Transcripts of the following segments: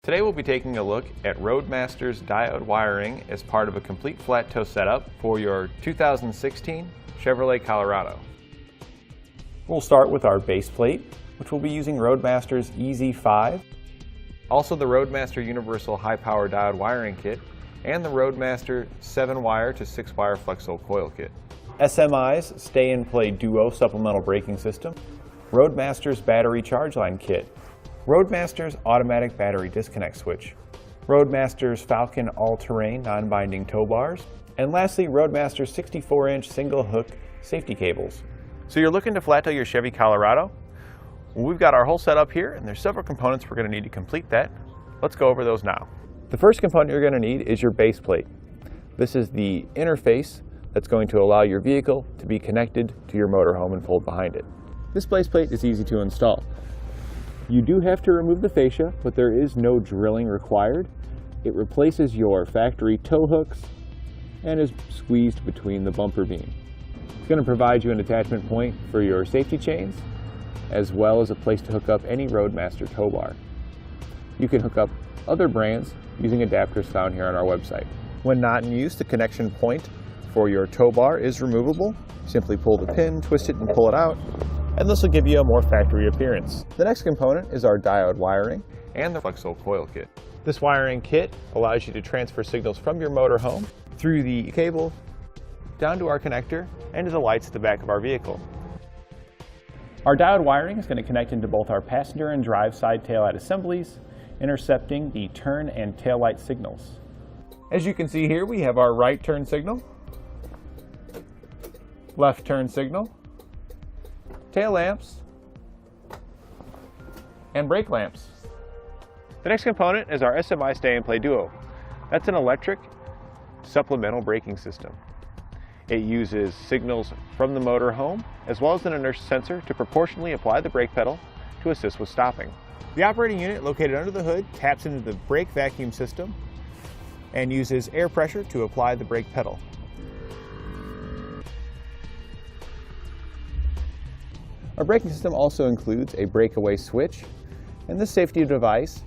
Today we'll be taking a look at Roadmaster's diode wiring as part of a complete flat tow setup for your 2016 Chevrolet Colorado. We'll start with our base plate, which we'll be using Roadmaster's EZ5, also the Roadmaster Universal High Power Diode Wiring Kit, and the Roadmaster 7-wire to 6-wire Flexo-Coil Kit. SMI's Stay and Play Duo Supplemental Braking System, Roadmaster's Battery Charge Line Kit, Roadmaster's Automatic Battery Disconnect Switch, Roadmaster's Falcon All-Terrain Non-Binding Tow Bars, and lastly Roadmaster's 64-inch single hook safety cables. So you're looking to flat tow your Chevy Colorado? Well, we've got our whole setup here, and there's several components we're going to need to complete that. Let's go over those now. The first component you're going to need is your base plate. This is the interface that's going to allow your vehicle to be connected to your motorhome and pulled behind it. This base plate is easy to install. You do have to remove the fascia, but there is no drilling required. It replaces your factory tow hooks and is squeezed between the bumper beam. It's going to provide you an attachment point for your safety chains, as well as a place to hook up any Roadmaster tow bar. You can hook up other brands using adapters found here on our website. When not in use, the connection point for your tow bar is removable. Simply pull the pin, twist it, and pull it out, and this will give you a more factory appearance. The next component is our diode wiring and the Flexo-Coil Kit. This wiring kit allows you to transfer signals from your motorhome through the cable down to our connector and to the lights at the back of our vehicle. Our diode wiring is going to connect into both our passenger and drive side taillight assemblies, intercepting the turn and taillight signals. As you can see here, we have our right turn signal, left turn signal, tail lamps, and brake lamps. The next component is our SMI Stay and Play Duo. That's an electric supplemental braking system. It uses signals from the motorhome as well as an inertia sensor to proportionally apply the brake pedal to assist with stopping. The operating unit located under the hood taps into the brake vacuum system and uses air pressure to apply the brake pedal. Our braking system also includes a breakaway switch, and this safety device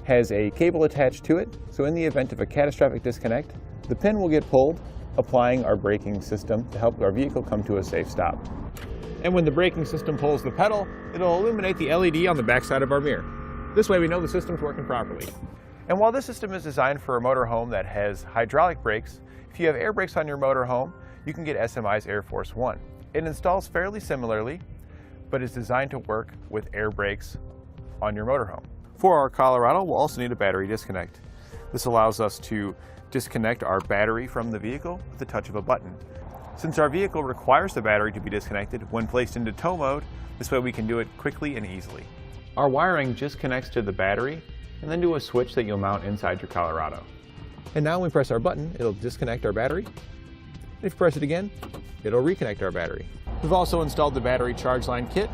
has a cable attached to it, so in the event of a catastrophic disconnect, the pin will get pulled, applying our braking system to help our vehicle come to a safe stop. And when the braking system pulls the pedal, it'll illuminate the LED on the back side of our mirror. This way we know the system's working properly. And while this system is designed for a motorhome that has hydraulic brakes, if you have air brakes on your motorhome, you can get SMI's Air Force 1. It installs fairly similarly, but is designed to work with air brakes on your motorhome. For our Colorado, we'll also need a battery disconnect. This allows us to disconnect our battery from the vehicle with the touch of a button. Since our vehicle requires the battery to be disconnected when placed into tow mode, this way we can do it quickly and easily. Our wiring just connects to the battery and then to a switch that you'll mount inside your Colorado. And now when we press our button, it'll disconnect our battery. If you press it again, it'll reconnect our battery. We've also installed the battery charge line kit,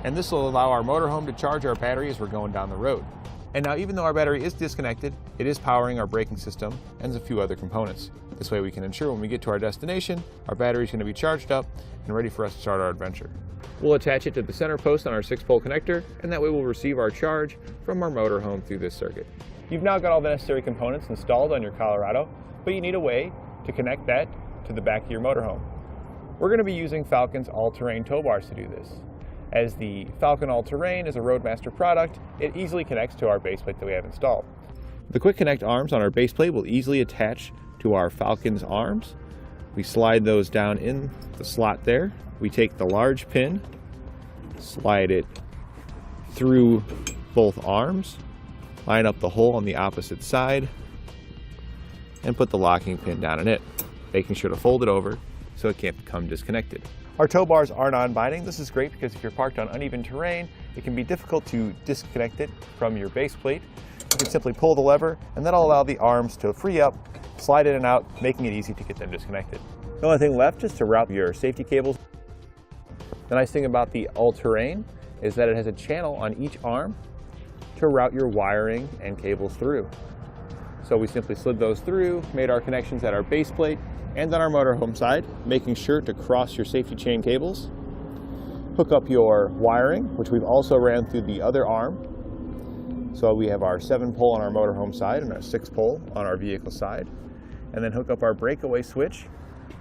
and this will allow our motorhome to charge our battery as we're going down the road. And now even though our battery is disconnected, it is powering our braking system and a few other components. This way we can ensure when we get to our destination, our battery is going to be charged up and ready for us to start our adventure. We'll attach it to the center post on our 6-pole connector, and that way we'll receive our charge from our motorhome through this circuit. You've now got all the necessary components installed on your Colorado, but you need a way to connect that to the back of your motorhome. We're going to be using Falcon's all-terrain tow bars to do this. As the Falcon All-Terrain is a Roadmaster product, it easily connects to our base plate that we have installed. The quick connect arms on our base plate will easily attach to our Falcon's arms. We slide those down in the slot there. We take the large pin, slide it through both arms, line up the hole on the opposite side, and put the locking pin down in it, making sure to fold it over so it can't become disconnected. Our tow bars are non-binding. This is great because if you're parked on uneven terrain, it can be difficult to disconnect it from your base plate. You can simply pull the lever, and that'll allow the arms to free up, slide in and out, making it easy to get them disconnected. The only thing left is to route your safety cables. The nice thing about the all-terrain is that it has a channel on each arm to route your wiring and cables through. So we simply slid those through, made our connections at our base plate and on our motorhome side, making sure to cross your safety chain cables, hook up your wiring, which we've also ran through the other arm, So we have our 7-pole on our motorhome side and our 6-pole on our vehicle side, and then hook up our breakaway switch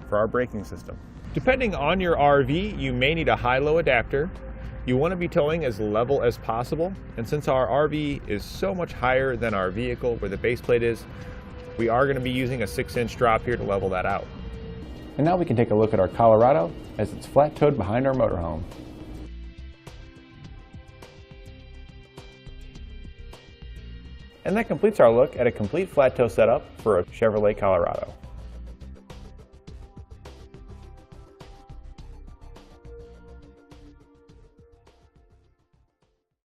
for our braking system. Depending on your RV, you may need a high-low adapter. You want to be towing as level as possible, and since our RV is so much higher than our vehicle where the base plate is, we are going to be using a 6-inch drop here to level that out. And now we can take a look at our Colorado as it's flat-towed behind our motorhome. And that completes our look at a complete flat tow setup for a Chevrolet Colorado.